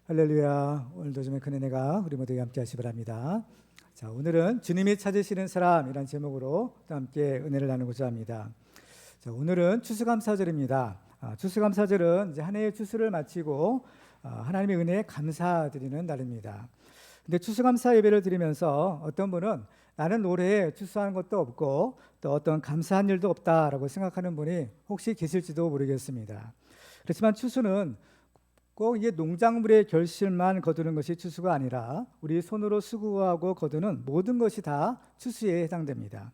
할렐루야. 오늘도 주님의 큰 은혜가 우리 모두에게 함께 하시 바랍니다. 자, 오늘은 주님이 찾으시는 사람이란 제목으로 또 함께 은혜를 나누고자 합니다. 자, 오늘은 추수감사절입니다. 추수감사절은 이제 한 해의 추수를 마치고 하나님의 은혜에 감사드리는 날입니다. 근데 추수감사 예배를 드리면서 어떤 분은 나는 올해 추수한 것도 없고 또 어떤 감사한 일도 없다라고 생각하는 분이 혹시 계실지도 모르겠습니다. 그렇지만 추수는 꼭 이게 농작물의 결실만 거두는 것이 추수가 아니라 우리 손으로 수고하고 거두는 모든 것이 다 추수에 해당됩니다.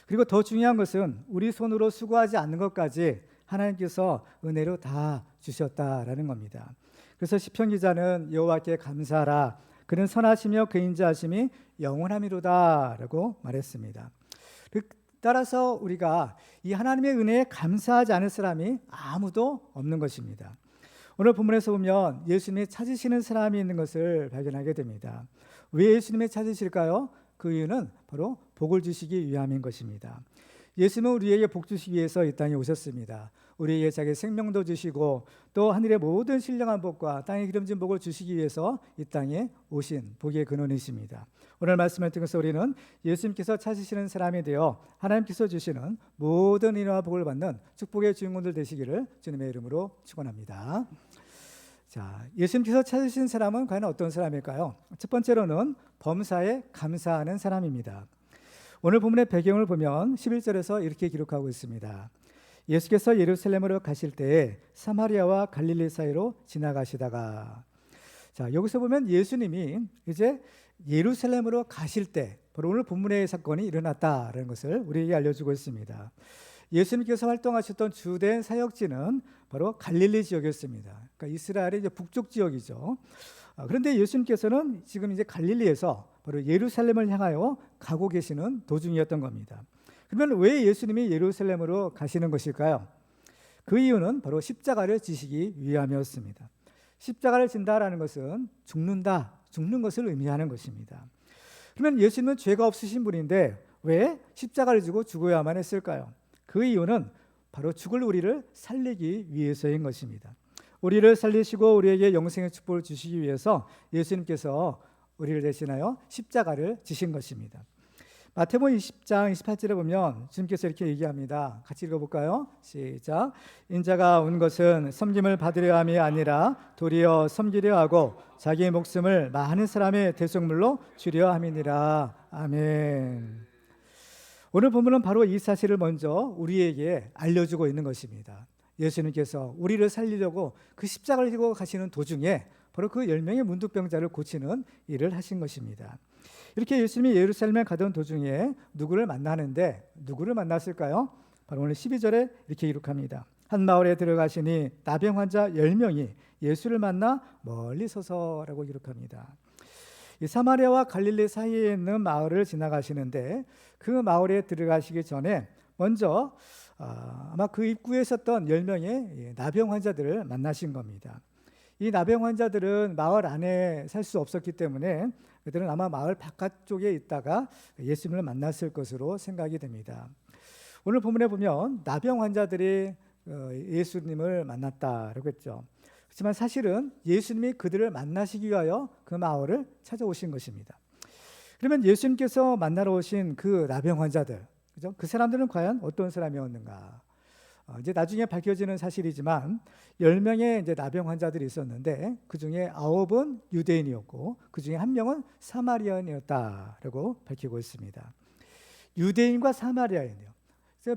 그리고 더 중요한 것은 우리 손으로 수고하지 않는 것까지 하나님께서 은혜로 다 주셨다라는 겁니다. 그래서 시편 기자는 여호와께 감사하라, 그는 선하시며 그 인자하심이 영원함이로다라고 말했습니다. 따라서 우리가 이 하나님의 은혜에 감사하지 않을 사람이 아무도 없는 것입니다. 오늘 본문에서 보면 예수님이 찾으시는 사람이 있는 것을 발견하게 됩니다. 왜 예수님이 찾으실까요? 그 이유는 바로 복을 주시기 위함인 것입니다. 예수님은 우리에게 복 주시기 위해서 이 땅에 오셨습니다. 우리에게 자기 생명도 주시고 또 하늘의 모든 신령한 복과 땅의 기름진 복을 주시기 위해서 이 땅에 오신 복의 근원이십니다. 오늘 말씀을 통해서 우리는 예수님께서 찾으시는 사람이 되어 하나님께서 주시는 모든 은혜와 복을 받는 축복의 주인공들 되시기를 주님의 이름으로 축원합니다. 자, 예수님께서 찾으신 사람은 과연 어떤 사람일까요? 첫 번째로는 범사에 감사하는 사람입니다. 오늘 본문의 배경을 보면 11절에서 이렇게 기록하고 있습니다. 예수께서 예루살렘으로 가실 때에 사마리아와 갈릴리 사이로 지나가시다가, 자, 여기서 보면 예수님이 이제 예루살렘으로 가실 때 바로 오늘 본문의 사건이 일어났다라는 것을 우리에게 알려주고 있습니다. 예수님께서 활동하셨던 주된 사역지는 바로 갈릴리 지역이었습니다. 그러니까 이스라엘의 이제 북쪽 지역이죠. 그런데 예수님께서는 지금 이제 갈릴리에서 바로 예루살렘을 향하여 가고 계시는 도중이었던 겁니다. 그러면 왜 예수님이 예루살렘으로 가시는 것일까요? 그 이유는 바로 십자가를 지시기 위함이었습니다. 십자가를 진다라는 것은 죽는 것을 의미하는 것입니다. 그러면 예수님은 죄가 없으신 분인데 왜 십자가를 지고 죽어야만 했을까요? 그 이유는 바로 죽을 우리를 살리기 위해서인 것입니다. 우리를 살리시고 우리에게 영생의 축복을 주시기 위해서 예수님께서 우리를 대신하여 십자가를 지신 것입니다. 마태복음 20장 28절에 보면 주님께서 이렇게 얘기합니다. 같이 읽어볼까요? 시작. 인자가 온 것은 섬김을 받으려 함이 아니라 도리어 섬기려 하고 자기의 목숨을 많은 사람의 대속물로 주려 함이니라. 아멘. 오늘 본문은 바로 이 사실을 먼저 우리에게 알려주고 있는 것입니다. 예수님께서 우리를 살리려고 그 십자가를 지고 가시는 도중에 바로 그 10명의 문둥병자를 고치는 일을 하신 것입니다. 이렇게 예수님이 예루살렘에 가던 도중에 누구를 만나는데 누구를 만났을까요? 바로 오늘 12절에 이렇게 기록합니다. 한 마을에 들어가시니 나병 환자 10명이 예수를 만나 멀리 서서라고 기록합니다. 이 사마리아와 갈릴리 사이에 있는 마을을 지나가시는데 그 마을에 들어가시기 전에 먼저 아마 그 입구에 있었던 10명의 나병 환자들을 만나신 겁니다. 이 나병 환자들은 마을 안에 살 수 없었기 때문에 그들은 아마 마을 바깥쪽에 있다가 예수님을 만났을 것으로 생각이 됩니다. 오늘 본문에 보면 나병 환자들이 예수님을 만났다라고 했죠. 그렇지만 사실은 예수님이 그들을 만나시기 위하여 그 마을을 찾아오신 것입니다. 그러면 예수님께서 만나러 오신 그 나병 환자들, 그죠? 그 사람들은 과연 어떤 사람이었는가? 이제 나중에 밝혀지는 사실이지만 10명의 이제 나병 환자들이 있었는데 그 중에 9은 유대인이었고 그 중에 1명은 사마리아인이었다라고 밝히고 있습니다. 유대인과 사마리아인이요.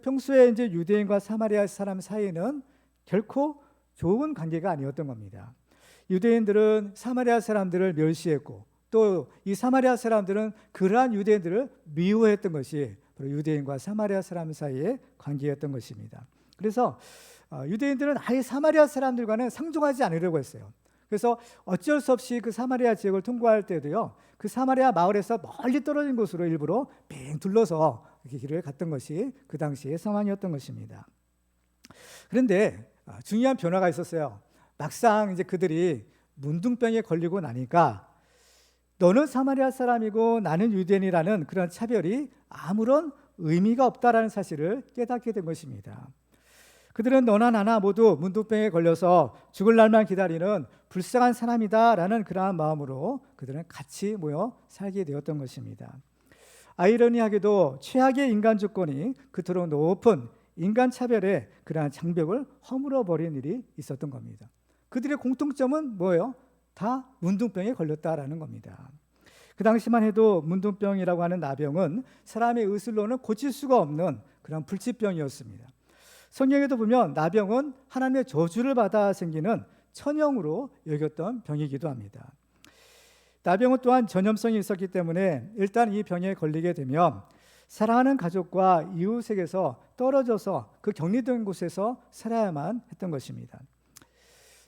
평소에 이제 유대인과 사마리아 사람 사이는 결코 좋은 관계가 아니었던 겁니다. 유대인들은 사마리아 사람들을 멸시했고 또 이 사마리아 사람들은 그러한 유대인들을 미워했던 것이 바로 유대인과 사마리아 사람 사이의 관계였던 것입니다. 그래서 유대인들은 아예 사마리아 사람들과는 상종하지 않으려고 했어요. 그래서 어쩔 수 없이 그 사마리아 지역을 통과할 때도요, 그 사마리아 마을에서 멀리 떨어진 곳으로 일부러 빙 둘러서 이렇게 길을 갔던 것이 그 당시의 상황이었던 것입니다. 그런데 중요한 변화가 있었어요. 막상 이제 그들이 문둥병에 걸리고 나니까 너는 사마리아 사람이고 나는 유대인이라는 그런 차별이 아무런 의미가 없다라는 사실을 깨닫게 된 것입니다. 그들은 너나 나나 모두 문둥병에 걸려서 죽을 날만 기다리는 불쌍한 사람이다라는 그러한 마음으로 그들은 같이 모여 살게 되었던 것입니다. 아이러니하게도 최악의 인간 조건이 그토록 높은 인간 차별의 그러한 장벽을 허물어 버린 일이 있었던 겁니다. 그들의 공통점은 뭐예요? 다 문둥병에 걸렸다라는 겁니다. 그 당시만 해도 문둥병이라고 하는 나병은 사람의 의술로는 고칠 수가 없는 그런 불치병이었습니다. 성경에도 보면 나병은 하나님의 저주를 받아 생기는 천형으로 여겼던 병이기도 합니다. 나병은 또한 전염성이 있었기 때문에 일단 이 병에 걸리게 되면 사랑하는 가족과 이웃에게서 떨어져서 그 격리된 곳에서 살아야만 했던 것입니다.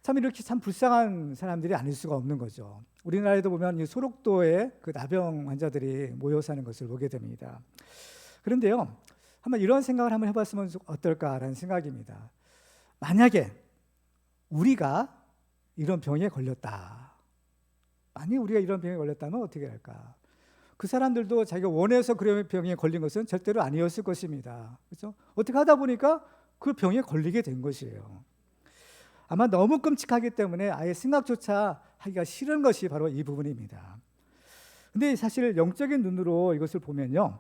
참 이렇게 참 불쌍한 사람들이 아닐 수가 없는 거죠. 우리나라에도 보면 이 소록도에 그 나병 환자들이 모여 사는 것을 보게 됩니다. 그런데요, 한번 이런 생각을 한번 해봤으면 어떨까라는 생각입니다. 만약에 우리가 이런 병에 걸렸다. 만약 우리가 이런 병에 걸렸다면 어떻게 할까? 그 사람들도 자기가 원해서 그런 병에 걸린 것은 절대로 아니었을 것입니다. 그렇죠? 어떻게 하다 보니까 그 병에 걸리게 된 것이에요. 아마 너무 끔찍하기 때문에 아예 생각조차 하기가 싫은 것이 바로 이 부분입니다. 근데 사실 영적인 눈으로 이것을 보면요,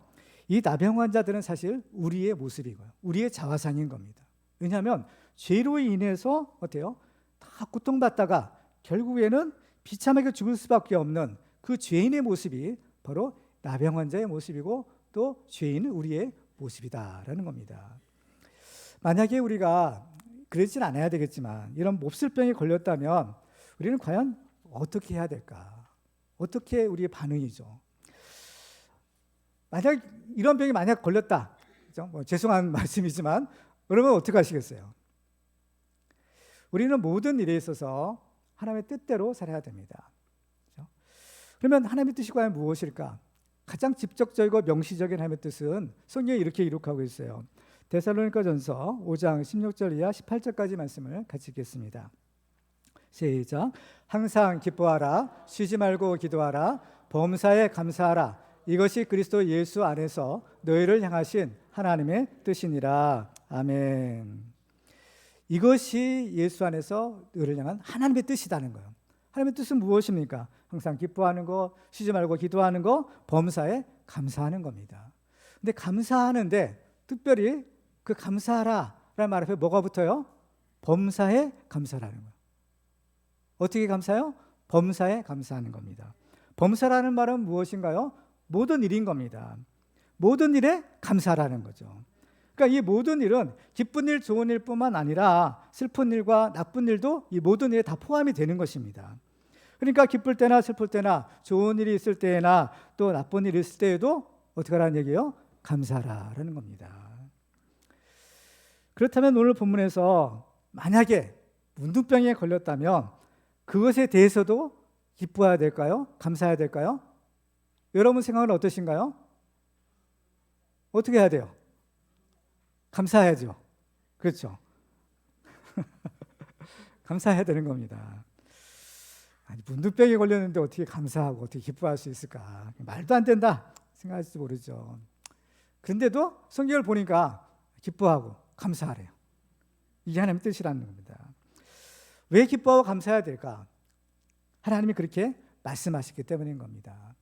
이 나병 환자들은 사실 우리의 모습이고요, 우리의 자화상인 겁니다. 왜냐하면 죄로 인해서 어때요? 다 고통받다가 결국에는 비참하게 죽을 수밖에 없는 그 죄인의 모습이 바로 나병 환자의 모습이고 또 죄인은 우리의 모습이다라는 겁니다. 만약에 우리가 그러진 않아야 되겠지만 이런 몹쓸병에 걸렸다면 우리는 과연 어떻게 해야 될까? 어떻게 우리의 반응이죠? 만약 이런 병이 만약 걸렸다, 그렇죠? 죄송한 말씀이지만 그러면 어떻게 하시겠어요? 우리는 모든 일에 있어서 하나님의 뜻대로 살아야 됩니다. 그렇죠? 그러면 하나님의 뜻이 과연 무엇일까? 가장 직접적이고 명시적인 하나님의 뜻은 성경에 이렇게 기록하고 있어요. 데살로니가전서 5장 16절 이하 18절까지 말씀을 같이 읽겠습니다. 시작. 항상 기뻐하라, 쉬지 말고 기도하라, 범사에 감사하라. 이것이 그리스도 예수 안에서 너희를 향하신 하나님의 뜻이니라. 아멘. 이것이 예수 안에서 너희를 향한 하나님의 뜻이라는 거예요. 하나님의 뜻은 무엇입니까? 항상 기뻐하는 거, 쉬지 말고 기도하는 거, 범사에 감사하는 겁니다. 근데 감사하는데 특별히 그 감사하라라는 말 앞에 뭐가 붙어요? 범사에 감사라는 거예요. 어떻게 감사해요? 범사에 감사하는 겁니다. 범사라는 말은 무엇인가요? 모든 일인 겁니다. 모든 일에 감사라는 거죠. 그러니까 이 모든 일은 기쁜 일, 좋은 일뿐만 아니라 슬픈 일과 나쁜 일도 이 모든 일에 다 포함이 되는 것입니다. 그러니까 기쁠 때나 슬플 때나 좋은 일이 있을 때나 또 나쁜 일이 있을 때에도 어떻게 하라는 얘기예요? 감사하라는 겁니다. 그렇다면 오늘 본문에서 만약에 문둥병에 걸렸다면 그것에 대해서도 기뻐해야 될까요? 감사해야 될까요? 여러분 생각은 어떠신가요? 어떻게 해야 돼요? 감사해야죠. 그렇죠? 감사해야 되는 겁니다. 아니, 문둥병에 걸렸는데 어떻게 감사하고 어떻게 기뻐할 수 있을까? 말도 안 된다 생각할지 모르죠. 그런데도 성경을 보니까 기뻐하고 감사하래요. 이게 하나님의 뜻이라는 겁니다. 왜 기뻐하고 감사해야 될까? 하나님이 그렇게 말씀하셨기 때문인 겁니다.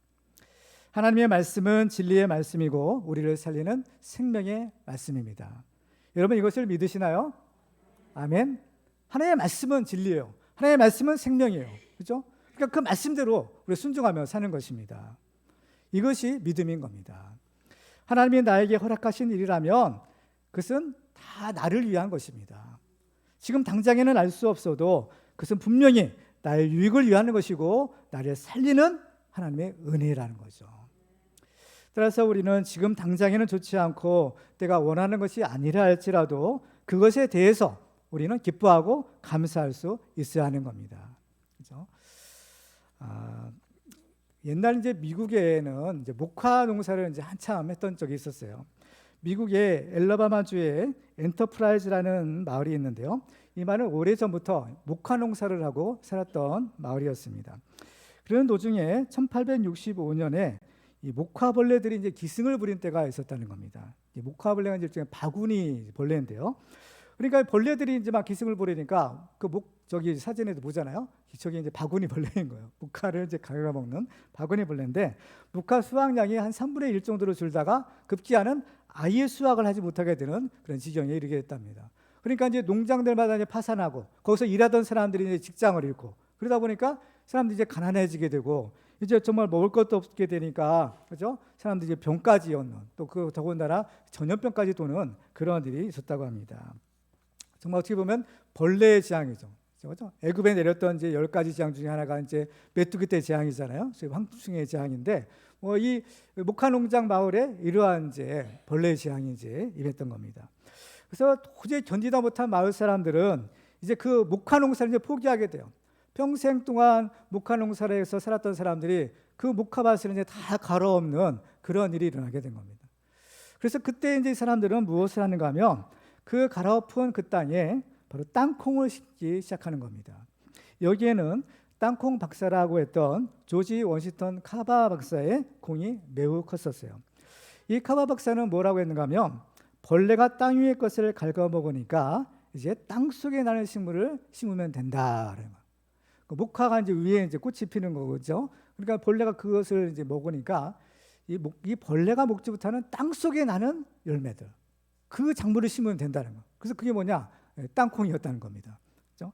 하나님의 말씀은 진리의 말씀이고 우리를 살리는 생명의 말씀입니다. 여러분 이것을 믿으시나요? 아멘. 하나님의 말씀은 진리예요. 하나님의 말씀은 생명이에요. 그렇죠? 그러니까 그 말씀대로 우리 순종하며 사는 것입니다. 이것이 믿음인 겁니다. 하나님이 나에게 허락하신 일이라면 그것은 다 나를 위한 것입니다. 지금 당장에는 알 수 없어도 그것은 분명히 나의 유익을 위한 것이고 나를 살리는 하나님의 은혜라는 거죠. 따라서 우리는 지금 당장에는 좋지 않고 내가 원하는 것이 아니라 할지라도 그것에 대해서 우리는 기뻐하고 감사할 수 있어야 하는 겁니다. 그렇죠? 옛날 이제 미국에는 이제 목화 농사를 이제 한참 했던 적이 있었어요. 미국의 엘라바마주에 엔터프라이즈라는 마을이 있는데요. 이 마을은 오래전부터 목화 농사를 하고 살았던 마을이었습니다. 그런 도중에 1865년에 이 목화벌레들이 이제 기승을 부린 때가 있었다는 겁니다. 이 목화벌레가 일종의 바구니 벌레인데요. 그러니까 벌레들이 이제 막 기승을 부리니까 저기 사진에도 보잖아요. 저기 이제 바구니 벌레인 거예요. 목화를 이제 갉아먹는 바구니 벌레인데 목화 수확량이 한 3분의 1 정도로 줄다가 급기야는 아예 수확을 하지 못하게 되는 그런 지경에 이르게 됐답니다. 그러니까 이제 농장들마다 이제 파산하고 거기서 일하던 사람들이 이제 직장을 잃고 그러다 보니까 사람들이 이제 가난해지게 되고 이제 정말 먹을 것도 없게 되니까 그죠? 사람들이 이제 병까지 얻는 또 그 더군다나 전염병까지 도는 그런 일이 있었다고 합니다. 정말 어떻게 보면 벌레의 재앙이죠. 그렇죠? 애굽에 내렸던 이제 10가지 재앙 중에 하나가 이제 메뚜기 떼 재앙이잖아요. 황충의 재앙인데 이 목화 농장 마을에 이러한 이제 벌레의 재앙이 이제 임했던 겁니다. 그래서 도저히 견디다 못한 마을 사람들은 이제 그 목화 농사를 이제 포기하게 돼요. 평생 동안 목화 농사를 해서 살았던 사람들이 그 목화밭을 이제 다 갈아엎는 그런 일이 일어나게 된 겁니다. 그래서 그때 이제 사람들은 무엇을 하는가 하면 그 갈아엎은 그 땅에 바로 땅콩을 심기 시작하는 겁니다. 여기에는 땅콩 박사라고 했던 조지 워싱턴 카바 박사의 공이 매우 컸었어요. 이 카바 박사는 뭐라고 했는가 하면 벌레가 땅 위의 것을 갉아먹으니까 이제 땅 속에 나는 식물을 심으면 된다. 목화가 이제 위에 이제 꽃이 피는 거죠. 그러니까 벌레가 그것을 이제 먹으니까 이 벌레가 먹지 못하는 땅 속에 나는 열매들, 그 작물을 심으면 된다는 거. 그래서 그게 뭐냐? 땅콩이었다는 겁니다. 그렇죠?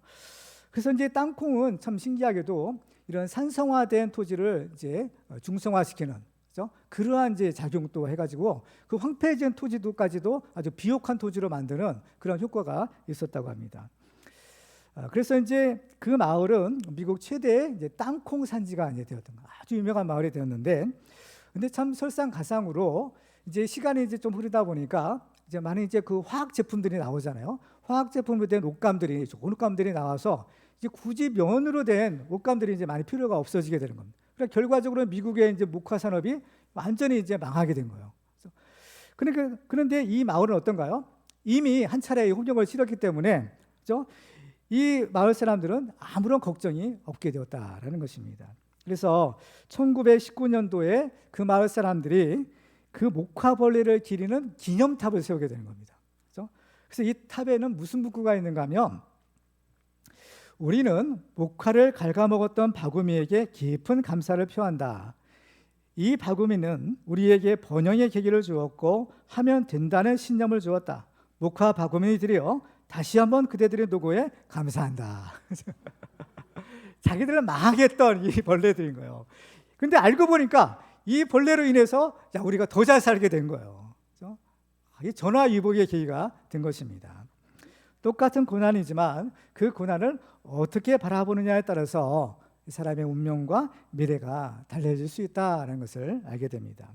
그래서 이제 땅콩은 참 신기하게도 이런 산성화된 토지를 이제 중성화시키는 그렇죠? 그러한 이제 작용도 해가지고 그 황폐해진 토지도까지도 아주 비옥한 토지로 만드는 그런 효과가 있었다고 합니다. 그래서 이제 그 마을은 미국 최대의 이제 땅콩 산지가 이제 되었던 거, 아주 유명한 마을이 되었는데, 근데 참 설상가상으로 이제 시간이 이제 좀 흐르다 보니까 이제 많은 이제 그 화학 제품들이 나오잖아요. 화학 제품으로 된 옷감들이 좋은 옷감들이 나와서 이제 굳이 면으로 된 옷감들이 이제 많이 필요가 없어지게 되는 겁니다. 그러니까 결과적으로 미국의 이제 목화 산업이 완전히 이제 망하게 된 거예요. 그런데 이 마을은 어떤가요? 이미 한 차례 홍역을 치렀기 때문에 그렇죠? 이 마을 사람들은 아무런 걱정이 없게 되었다라는 것입니다. 그래서 1919년도에 그 마을 사람들이 그 목화벌레를 기리는 기념탑을 세우게 되는 겁니다. 그렇죠? 그래서 이 탑에는 무슨 문구가 있는가 하면 우리는 목화를 갉아먹었던 바구미에게 깊은 감사를 표한다. 이 바구미는 우리에게 번영의 계기를 주었고 하면 된다는 신념을 주었다. 목화 바구미들이여 다시 한번 그대들의 노고에 감사한다. 자기들은 망했던 이 벌레들인 거예요. 근데 알고 보니까 이 벌레로 인해서 우리가 더 잘 살게 된 거예요. 그렇죠? 이 전화위복의 계기가 된 것입니다. 똑같은 고난이지만 그 고난을 어떻게 바라보느냐에 따라서 사람의 운명과 미래가 달라질 수 있다는 것을 알게 됩니다.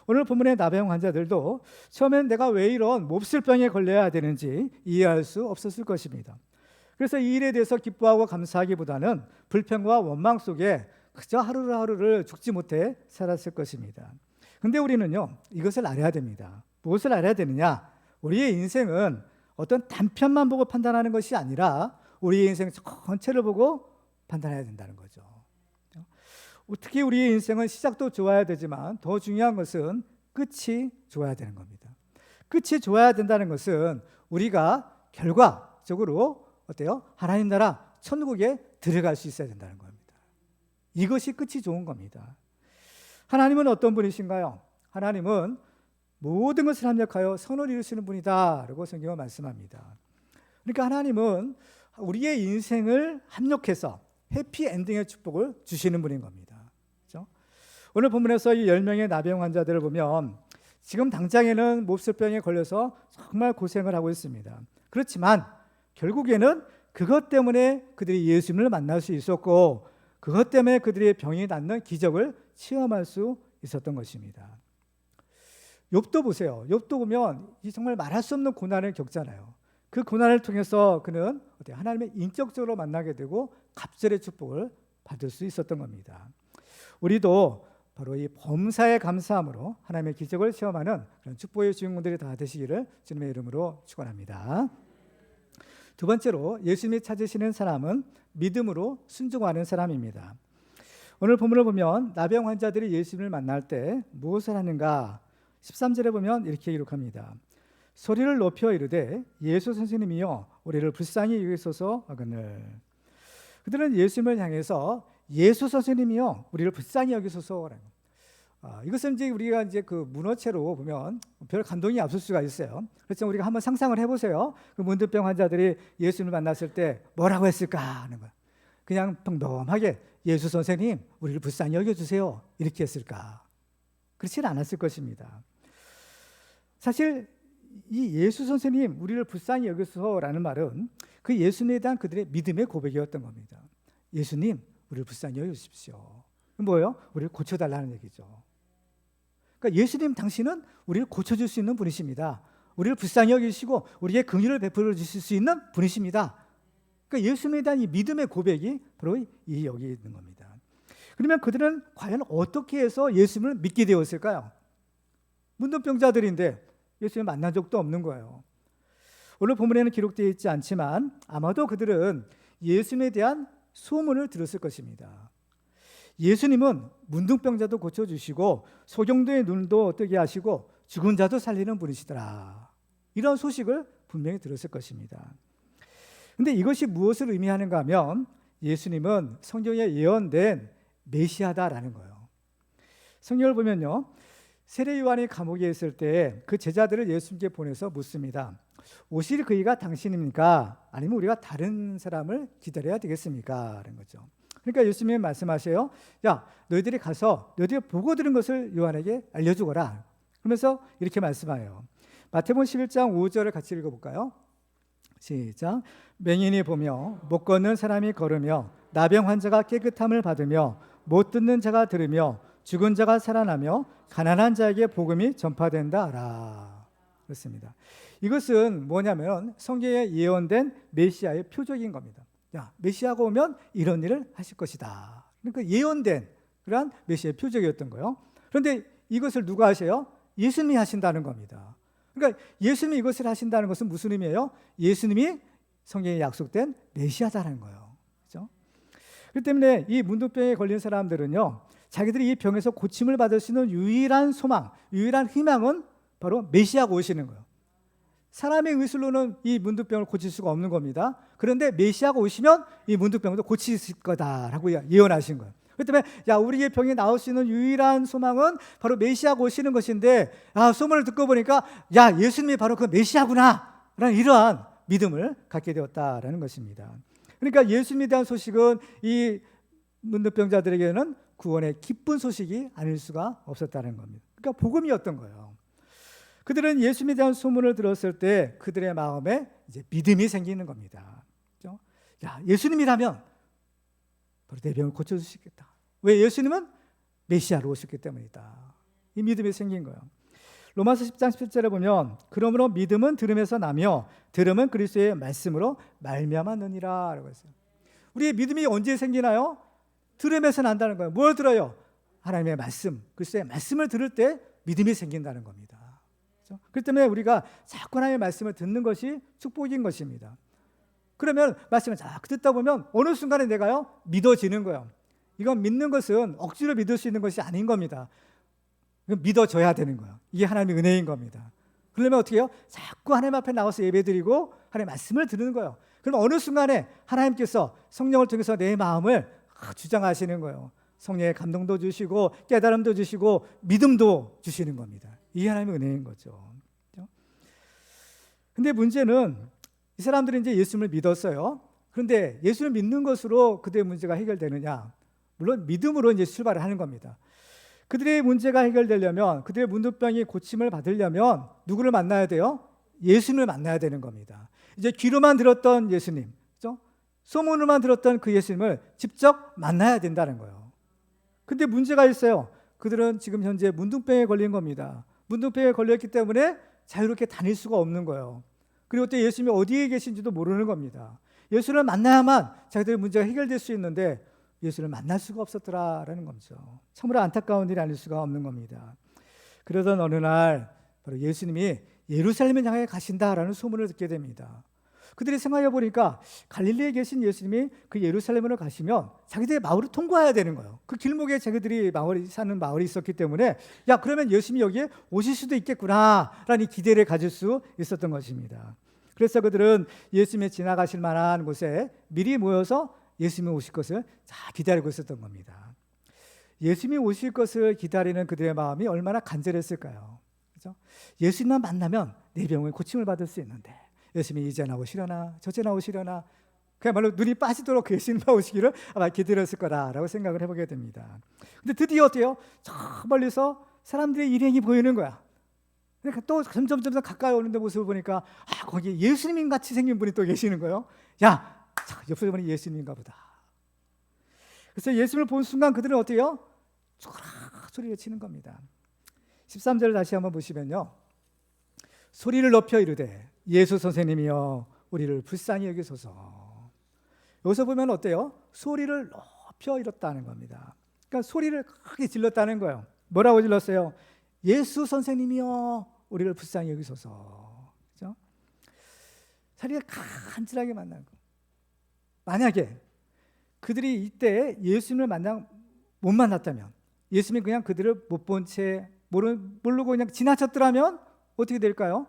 오늘 본문의 나병 환자들도 처음엔 내가 왜 이런 몹쓸병에 걸려야 되는지 이해할 수 없었을 것입니다. 그래서 이 일에 대해서 기뻐하고 감사하기보다는 불평과 원망 속에 그저 하루를 죽지 못해 살았을 것입니다. 근데 우리는요, 이것을 알아야 됩니다. 무엇을 알아야 되느냐? 우리의 인생은 어떤 단편만 보고 판단하는 것이 아니라 우리의 인생 전체를 보고 판단해야 된다는 거죠. 특히 우리의 인생은 시작도 좋아야 되지만 더 중요한 것은 끝이 좋아야 되는 겁니다. 끝이 좋아야 된다는 것은 우리가 결과적으로 어때요? 하나님 나라 천국에 들어갈 수 있어야 된다는 겁니다. 이것이 끝이 좋은 겁니다. 하나님은 어떤 분이신가요? 하나님은 모든 것을 합력하여 선을 이루시는 분이다 라고 성경은 말씀합니다. 그러니까 하나님은 우리의 인생을 합력해서 해피엔딩의 축복을 주시는 분인 겁니다. 그렇죠? 오늘 본문에서 이 10명의 나병 환자들을 보면 지금 당장에는 몹쓸병에 걸려서 정말 고생을 하고 있습니다. 그렇지만 결국에는 그것 때문에 그들이 예수님을 만날 수 있었고 그것 때문에 그들의 병이 낫는 기적을 체험할 수 있었던 것입니다. 욥도 보세요. 욥도 보면 정말 말할 수 없는 고난을 겪잖아요. 그 고난을 통해서 그는 하나님의 인격적으로 만나게 되고 갑절의 축복을 받을 수 있었던 겁니다. 우리도 바로 이 범사에 감사함으로 하나님의 기적을 체험하는 그런 축복의 주인공들이 다 되시기를 주님의 이름으로 축원합니다. 두 번째로 예수님이 찾으시는 사람은 믿음으로 순종하는 사람입니다. 오늘 본문을 보면 나병 환자들이 예수님을 만날 때 무엇을 하는가? 13절에 보면 이렇게 기록합니다. 소리를 높여 이르되 예수 선생님이여 우리를 불쌍히 여기소서 하거늘. 그들은 예수님을 향해서 예수 선생님이여 우리를 불쌍히 여기소서라고. 이것은 이제 우리가 이제 그 문어체로 보면 별 감동이 없을 수가 있어요. 그렇지만 우리가 한번 상상을 해보세요. 그 문득병 환자들이 예수님을 만났을 때 뭐라고 했을까 하는 거예요. 그냥 평범하게 예수 선생님 우리를 불쌍히 여겨주세요 이렇게 했을까? 그렇지는 않았을 것입니다. 사실 이 예수 선생님 우리를 불쌍히 여겨주소서라는 말은 그 예수님에 대한 그들의 믿음의 고백이었던 겁니다. 예수님 우리를 불쌍히 여겨주십시오. 뭐예요? 우리를 고쳐달라는 얘기죠. 그러니까 예수님 당신은 우리를 고쳐줄 수 있는 분이십니다. 우리를 불쌍히 여기시고 우리에게 긍휼을 베풀어 주실 수 있는 분이십니다. 그러니까 예수님에 대한 이 믿음의 고백이 바로 여기 있는 겁니다. 그러면 그들은 과연 어떻게 해서 예수님을 믿게 되었을까요? 문둥병자들인데 예수님 만난 적도 없는 거예요. 오늘 본문에는 기록되어 있지 않지만 아마도 그들은 예수님에 대한 소문을 들었을 것입니다. 예수님은 문둥병자도 고쳐주시고 소경도의 눈도 뜨게 하시고 죽은 자도 살리는 분이시더라. 이런 소식을 분명히 들었을 것입니다. 그런데 이것이 무엇을 의미하는가 하면 예수님은 성경에 예언된 메시아다라는 거예요. 성경을 보면요, 세례 요한이 감옥에 있을 때 그 제자들을 예수님께 보내서 묻습니다. 오실 그이가 당신입니까? 아니면 우리가 다른 사람을 기다려야 되겠습니까? 라는 거죠. 그러니까 예수님이 말씀하세요. 야, 너희들이 가서 너희들이 보고 들은 것을 요한에게 알려주거라. 그러면서 이렇게 말씀해요. 마태복음 11장 5절을 같이 읽어볼까요? 시작. 맹인이 보며 못 걷는 사람이 걸으며 나병 환자가 깨끗함을 받으며 못 듣는 자가 들으며 죽은 자가 살아나며 가난한 자에게 복음이 전파된다 하라. 그렇습니다. 이것은 뭐냐면 성경에 예언된 메시아의 표적인 겁니다. 야, 메시아가 오면 이런 일을 하실 것이다. 그러니까 예언된 그러한 메시아의 표적이었던 거예요. 그런데 이것을 누가 하세요? 예수님이 하신다는 겁니다. 그러니까 예수님이 이것을 하신다는 것은 무슨 의미예요? 예수님이 성경에 약속된 메시아다라는 거예요. 그렇죠? 그렇기 때문에 이 문둥병에 걸린 사람들은요, 자기들이 이 병에서 고침을 받을 수 있는 유일한 소망, 유일한 희망은 바로 메시아가 오시는 거예요. 사람의 의술로는 이 문둥병을 고칠 수가 없는 겁니다. 그런데 메시아가 오시면 이 문둥병도 고칠 거다라고 예언하신 거예요. 그렇기 때문에 야, 우리의 병이 나올 수 있는 유일한 소망은 바로 메시아가 오시는 것인데, 소문을 듣고 보니까 야, 예수님이 바로 그 메시아구나 라는 이러한 믿음을 갖게 되었다라는 것입니다. 그러니까 예수님에 대한 소식은 이 문둥병자들에게는 구원의 기쁜 소식이 아닐 수가 없었다는 겁니다. 그러니까 복음이었던 거예요. 그들은 예수님에 대한 소문을 들었을 때 그들의 마음에 이제 믿음이 생기는 겁니다. 그렇죠? 야, 예수님이라면 바로 내 병을 고쳐주시겠다. 왜? 예수님은 메시아로 오셨기 때문이다. 이 믿음이 생긴 거예요. 로마서 10장 17절에 보면 그러므로 믿음은 들음에서 나며 들음은 그리스도의 말씀으로 말미암았느니라 라고 했어요. 우리의 믿음이 언제 생기나요? 들음에서 난다는 거예요. 뭘 들어요? 하나님의 말씀, 그리스도의 말씀을 들을 때 믿음이 생긴다는 겁니다. 그렇죠? 그렇기 때문에 우리가 자꾸 하나님의 말씀을 듣는 것이 축복인 것입니다. 그러면 말씀을 자꾸 듣다 보면 어느 순간에 내가요 믿어지는 거예요. 이건 믿는 것은 억지로 믿을 수 있는 것이 아닌 겁니다. 믿어져야 되는 거예요. 이게 하나님의 은혜인 겁니다. 그러면 어떻게 해요? 자꾸 하나님 앞에 나와서 예배드리고 하나님의 말씀을 듣는 거예요. 그럼 어느 순간에 하나님께서 성령을 통해서 내 마음을 주장하시는 거예요. 성령의 감동도 주시고 깨달음도 주시고 믿음도 주시는 겁니다. 이게 하나님의 은혜인 거죠. 그런데 문제는 이 사람들이 이제 예수님을 믿었어요. 그런데 예수를 믿는 것으로 그들의 문제가 해결되느냐? 물론 믿음으로 이제 출발을 하는 겁니다. 그들의 문제가 해결되려면, 그들의 문둥병이 고침을 받으려면 누구를 만나야 돼요? 예수님을 만나야 되는 겁니다. 이제 귀로만 들었던 예수님, 그렇죠? 소문으로만 들었던 그 예수님을 직접 만나야 된다는 거예요. 근데 문제가 있어요. 그들은 지금 현재 문둥병에 걸린 겁니다. 문둥병에 걸렸기 때문에 자유롭게 다닐 수가 없는 거예요. 그리고 또 예수님이 어디에 계신지도 모르는 겁니다. 예수를 만나야만 자기들의 문제가 해결될 수 있는데 예수를 만날 수가 없었더라라는 거죠. 참으로 안타까운 일이 아닐 수가 없는 겁니다. 그러던 어느 날 바로 예수님이 예루살렘을 향해 가신다라는 소문을 듣게 됩니다. 그들이 생각해 보니까 갈릴리에 계신 예수님이 그 예루살렘으로 가시면 자기들의 마을을 통과해야 되는 거예요. 그 길목에 자기들이 사는 마을이 있었기 때문에 야, 그러면 예수님이 여기에 오실 수도 있겠구나라는 기대를 가질 수 있었던 것입니다. 그래서 그들은 예수님이 지나가실 만한 곳에 미리 모여서 예수님이 오실 것을 기다리고 있었던 겁니다. 예수님이 오실 것을 기다리는 그들의 마음이 얼마나 간절했을까요? 그렇죠? 예수님만 만나면 내 병을 고침을 받을 수 있는데 예수님이 이제 나오시려나 저제 나오시려나 그야말로 눈이 빠지도록 예수님 나오시기를 아마 기다렸을 거다라고 생각을 해보게 됩니다. 근데 드디어 어때요? 저 멀리서 사람들의 일행이 보이는 거야. 그러니까 또 점점 가까이 오는데 모습을 보니까 거기 예수님 같이 생긴 분이 또 계시는 거예요. 야, 옆에 보니 예수님인가 보다. 그래서 예수님을 본 순간 그들은 어때요? 촤락 소리를 치는 겁니다. 13절을 다시 한번 보시면요, 소리를 높여 이르되 예수 선생님이여 우리를 불쌍히 여기소서. 여기서 보면 어때요? 소리를 높여 이뤘다는 겁니다. 그러니까 소리를 크게 질렀다는 거예요. 뭐라고 질렀어요? 예수 선생님이여 우리를 불쌍히 여기소서. 그렇죠? 자리가 간절하게 만난 거. 만약에 그들이 이때 예수님을 못 만났다면, 예수님이 그냥 그들을 못 본 채 모르고 그냥 지나쳤더라면 어떻게 될까요?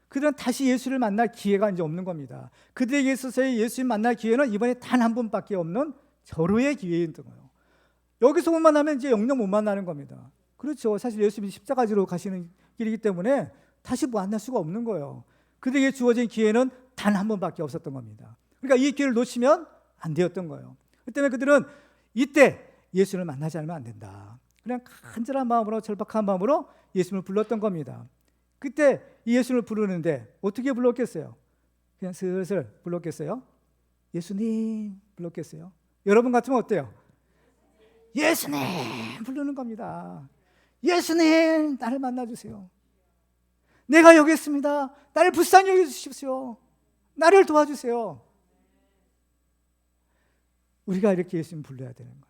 그들은 다시 예수를 만날 기회가 이제 없는 겁니다. 그들에게 있어서의 예수님 만날 기회는 이번에 단 한 번밖에 없는 절호의 기회였던 거예요. 여기서 못 만나면 이제 영영 못 만나는 겁니다. 그렇죠. 사실 예수님이 십자가지로 가시는 길이기 때문에 다시 만날 수가 없는 거예요. 그들에게 주어진 기회는 단 한 번밖에 없었던 겁니다. 그러니까 이 기회를 놓치면 안 되었던 거예요. 그 때문에 그들은 이때 예수를 만나지 않으면 안 된다. 그냥 간절한 마음으로, 절박한 마음으로 예수님을 불렀던 겁니다. 그때 이 예수님을 부르는데 어떻게 불렀겠어요? 그냥 슬슬 불렀겠어요? 예수님 불렀겠어요? 여러분 같으면 어때요? 예수님 부르는 겁니다. 예수님 나를 만나주세요. 내가 여기 있습니다. 나를 불쌍히 여겨주십시오. 나를 도와주세요. 우리가 이렇게 예수님 불러야 되는 거예요.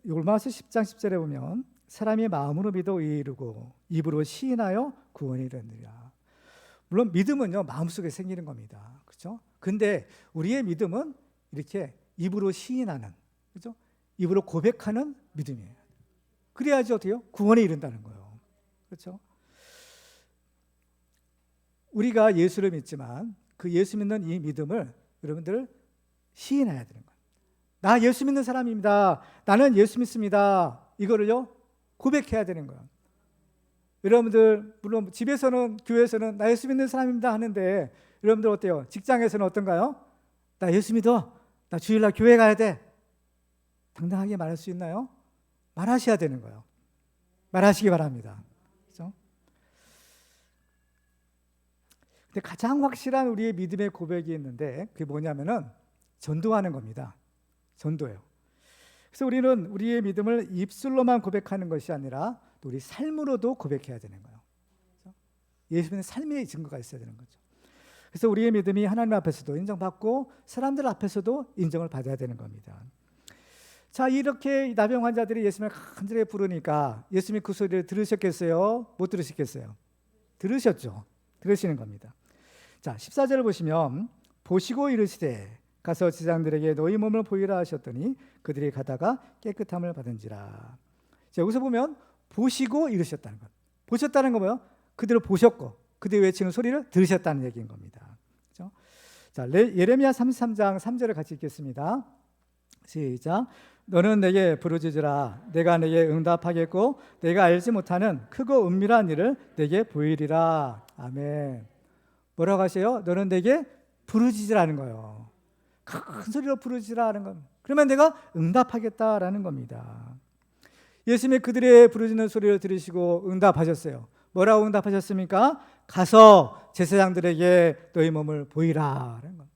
로마서 10장 10절에 보면 사람이 마음으로 믿어 의에 이르고 입으로 시인하여 구원에 이르느니라. 물론 믿음은요, 마음속에 생기는 겁니다. 그렇죠? 근데 우리의 믿음은 이렇게 입으로 시인하는, 그렇죠? 입으로 고백하는 믿음이에요. 그래야지 어때요? 구원에 이른다는 거예요. 그렇죠? 우리가 예수를 믿지만 그 예수 믿는 이 믿음을 여러분들 시인해야 되는 거예요. 나 예수 믿는 사람입니다. 나는 예수 믿습니다. 이거를요 고백해야 되는 거예요. 여러분들 물론 집에서는, 교회에서는 나 예수 믿는 사람입니다 하는데 여러분들 어때요? 직장에서는 어떤가요? 나 예수 믿어. 나 주일날 교회 가야 돼. 당당하게 말할 수 있나요? 말하셔야 되는 거예요. 말하시기 바랍니다. 그렇죠? 근데 가장 확실한 우리의 믿음의 고백이 있는데 그게 뭐냐면은 전도하는 겁니다. 전도예요. 그래서 우리는 우리의 믿음을 입술로만 고백하는 것이 아니라 또 우리 삶으로도 고백해야 되는 거예요. 그렇죠? 예수님의 삶의 증거가 있어야 되는 거죠. 그래서 우리의 믿음이 하나님 앞에서도 인정받고 사람들 앞에서도 인정을 받아야 되는 겁니다. 자, 이렇게 나병 환자들이 예수님을 간절히 부르니까 예수님이 그 소리를 들으셨겠어요? 못 들으셨겠어요? 들으셨죠. 들으시는 겁니다. 자, 14절을 보시면 보시고 이르시되 가서 제자들에게 너희 몸을 보이라 하셨더니 그들이 가다가 깨끗함을 받은지라. 자, 여기서 보면 보시고 이르셨다는 것. 보셨다는 거 뭐예요? 그들을 보셨고 그들이 외치는 소리를 들으셨다는 얘기인 겁니다. 그렇죠? 자, 예레미야 33장 3절을 같이 읽겠습니다. 시작. 너는 내게 부르짖으라. 내가 내게 응답하겠고 내가 알지 못하는 크고 은밀한 일을 내게 보이리라. 아멘. 뭐라고 하세요? 너는 내게 부르짖으라는 거예요. 큰 소리로 부르짖으라는 건 그러면 내가 응답하겠다라는 겁니다. 예수님이 그들의 부르짖는 소리를 들으시고 응답하셨어요. 뭐라고 응답하셨습니까? 가서 제사장들에게 너희 몸을 보이라라는 것.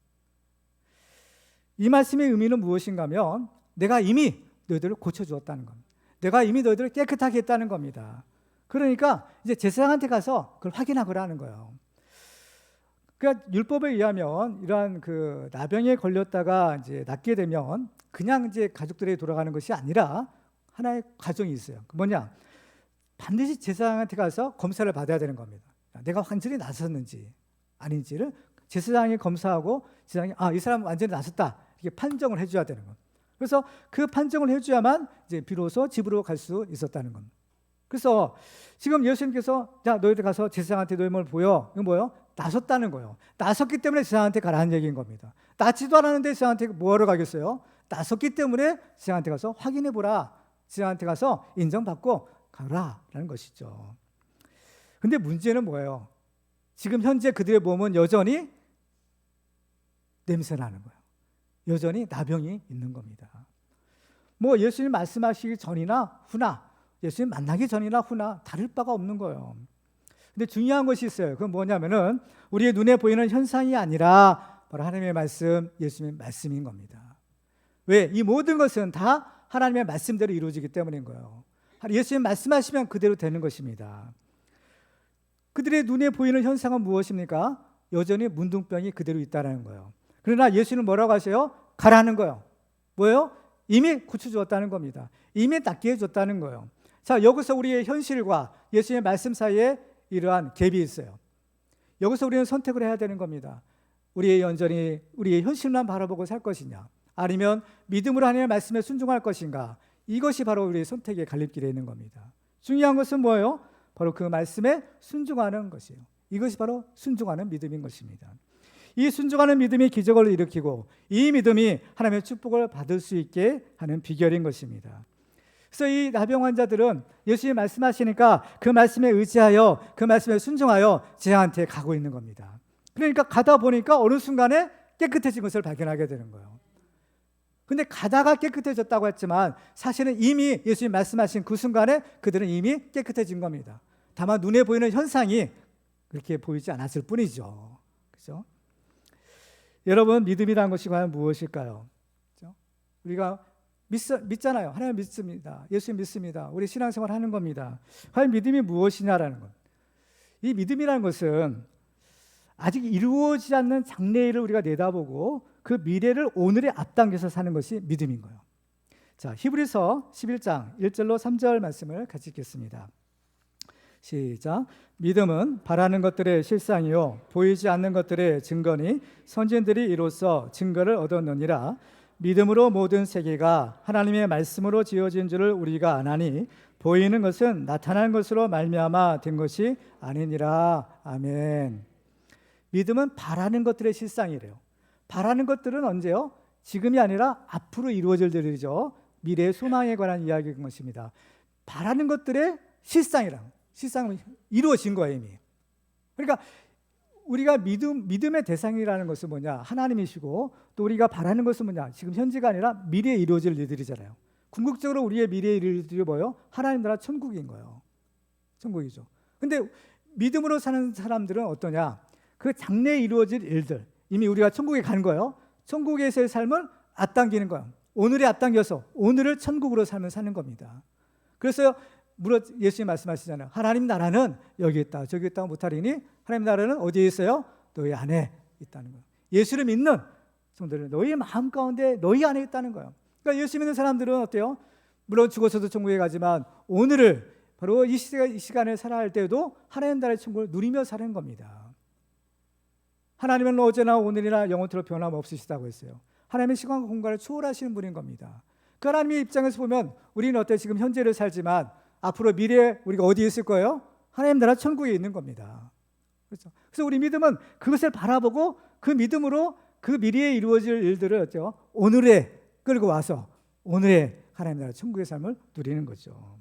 이 말씀의 의미는 무엇인가 하면 내가 이미 너희들을 고쳐주었다는 겁니다. 내가 이미 너희들을 깨끗하게 했다는 겁니다. 그러니까 이제 제사장한테 가서 그걸 확인하거라는 거예요. 그러니까 율법에 의하면 이러한 그 나병에 걸렸다가 이제 낫게 되면 그냥 이제 가족들에게 돌아가는 것이 아니라 하나의 과정이 있어요. 그 뭐냐? 반드시 제사장한테 가서 검사를 받아야 되는 겁니다. 내가 완전히 나섰는지 아닌지를 제사장이 검사하고 제사장이 이 사람 완전히 나섰다 이렇게 판정을 해줘야 되는 겁니다. 그래서 그 판정을 해줘야만 이제 비로소 집으로 갈 수 있었다는 겁니다. 그래서 지금 예수님께서 자 너희들 가서 제사장한테 너희 뭘 보여? 이건 뭐예요? 나섰다는 거예요. 나섰기 때문에 제사장한테 가라는 얘기인 겁니다. 낳지도 않았는데 제사장한테 뭐하러 가겠어요? 나섰기 때문에 제사장한테 가서 확인해 보라. 제사장한테 가서 인정받고 가라라는 것이죠. 근데 문제는 뭐예요? 지금 현재 그들의 몸은 여전히 냄새나는 거예요. 여전히 나병이 있는 겁니다. 뭐 예수님 말씀하시기 전이나 후나 예수님 만나기 전이나 후나 다를 바가 없는 거예요. 근데 중요한 것이 있어요. 그건 뭐냐면은 우리의 눈에 보이는 현상이 아니라 바로 하나님의 말씀, 예수님의 말씀인 겁니다. 왜? 이 모든 것은 다 하나님의 말씀대로 이루어지기 때문인 거예요. 예수님 말씀하시면 그대로 되는 것입니다. 그들의 눈에 보이는 현상은 무엇입니까? 여전히 문둥병이 그대로 있다는 거예요. 그러나 예수는 뭐라고 하세요? 가라는 거예요. 뭐예요? 이미 고쳐주었다는 겁니다. 이미 낫게 해줬다는 거예요. 자, 여기서 우리의 현실과 예수님의 말씀 사이에 이러한 갭이 있어요. 여기서 우리는 선택을 해야 되는 겁니다. 우리의 현실만 바라보고 살 것이냐, 아니면 믿음으로 하나님의 말씀에 순종할 것인가, 이것이 바로 우리의 선택의 갈림길에 있는 겁니다. 중요한 것은 뭐예요? 바로 그 말씀에 순종하는 것이에요. 이것이 바로 순종하는 믿음인 것입니다. 이 순종하는 믿음이 기적을 일으키고 이 믿음이 하나님의 축복을 받을 수 있게 하는 비결인 것입니다. 그래서 이 나병 환자들은 예수님이 말씀하시니까 그 말씀에 의지하여 그 말씀에 순종하여 제자한테 가고 있는 겁니다. 그러니까 가다 보니까 어느 순간에 깨끗해진 것을 발견하게 되는 거예요. 근데 가다가 깨끗해졌다고 했지만 사실은 이미 예수님 말씀하신 그 순간에 그들은 이미 깨끗해진 겁니다. 다만 눈에 보이는 현상이 그렇게 보이지 않았을 뿐이죠. 그렇죠? 여러분, 믿음이라는 것이 과연 무엇일까요? 그렇죠? 우리가 믿잖아요. 하나님 믿습니다. 예수님 믿습니다. 우리 신앙생활 하는 겁니다. 과연 믿음이 무엇이냐라는 것. 이 믿음이라는 것은 아직 이루어지지 않는 장래일을 우리가 내다보고 그 미래를 오늘에 앞당겨서 사는 것이 믿음인 거예요. 자, 히브리서 11장 1절로 3절 말씀을 같이 읽겠습니다. 시작. 믿음은 바라는 것들의 실상이요 보이지 않는 것들의 증거니 선진들이 이로써 증거를 얻었느니라. 믿음으로 모든 세계가 하나님의 말씀으로 지어진 줄을 우리가 아나니 보이는 것은 나타난 것으로 말미암아 된 것이 아니니라. 아멘. 믿음은 바라는 것들의 실상이래요. 바라는 것들은 언제요? 지금이 아니라 앞으로 이루어질 일이죠. 미래의 소망에 관한 이야기인 것입니다. 바라는 것들의 실상은 이루어진 거예요, 이미. 그러니까 우리가 믿음의 대상이라는 것은 뭐냐? 하나님이시고 또 우리가 바라는 것은 뭐냐? 지금 현재가 아니라 미래에 이루어질 일들이잖아요. 궁극적으로 우리의 미래의 일들이 뭐예요? 하나님 나라 천국인 거예요. 천국이죠. 근데 믿음으로 사는 사람들은 어떠냐? 그 장래에 이루어질 일들, 이미 우리가 천국에 간 거예요. 천국에서의 삶을 앞당기는 거예요. 오늘에 앞당겨서 오늘을 천국으로 살면 사는 겁니다. 그래서 예수님 말씀하시잖아요. 하나님 나라는 여기 있다 저기 있다 못하리니 하나님 나라는 어디에 있어요? 너희 안에 있다는 거예요. 예수를 믿는 성도들은 너희 마음 가운데 너희 안에 있다는 거예요. 그러니까 예수 믿는 사람들은 어때요? 물론 죽어서도 천국에 가지만 오늘을 바로 이 시간에 살아갈 때도 하나님 나라의 천국을 누리며 사는 겁니다. 하나님은 어제나 오늘이나 영원토록 변함없으시다고 했어요. 하나님은 시간과 공간을 초월하시는 분인 겁니다. 그 하나님의 입장에서 보면 우리는 어때? 지금 현재를 살지만 앞으로 미래에 우리가 어디에 있을 거예요? 하나님 나라 천국에 있는 겁니다. 그렇죠? 그래서 우리 믿음은 그것을 바라보고 그 믿음으로 그 미래에 이루어질 일들을 어때요? 오늘에 끌고 와서 오늘의 하나님 나라 천국의 삶을 누리는 거죠.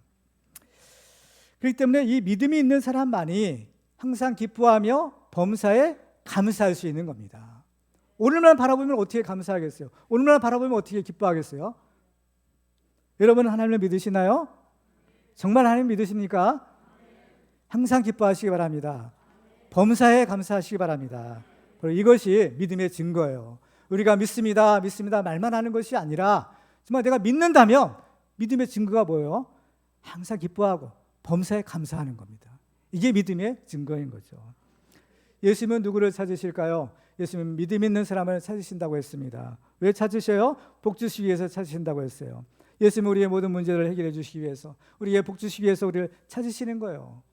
그렇기 때문에 이 믿음이 있는 사람만이 항상 기뻐하며 범사에 감사할 수 있는 겁니다. 오늘만 바라보면 어떻게 감사하겠어요? 오늘만 바라보면 어떻게 기뻐하겠어요? 여러분은 하나님을 믿으시나요? 정말 하나님 믿으십니까? 항상 기뻐하시기 바랍니다. 범사에 감사하시기 바랍니다. 바로 이것이 믿음의 증거예요. 우리가 믿습니다 말만 하는 것이 아니라 정말 내가 믿는다면 믿음의 증거가 뭐예요? 항상 기뻐하고 범사에 감사하는 겁니다. 이게 믿음의 증거인 거죠. 예수님은 누구를 찾으실까요? 예수님은 믿음 있는 사람을 찾으신다고 했습니다. 왜 찾으셔요? 복 주시기 위해서 찾으신다고 했어요. 예수님은 우리의 모든 문제를 해결해 주시기 위해서, 우리의 복 주시기 위해서 우리를 찾으시는 거예요.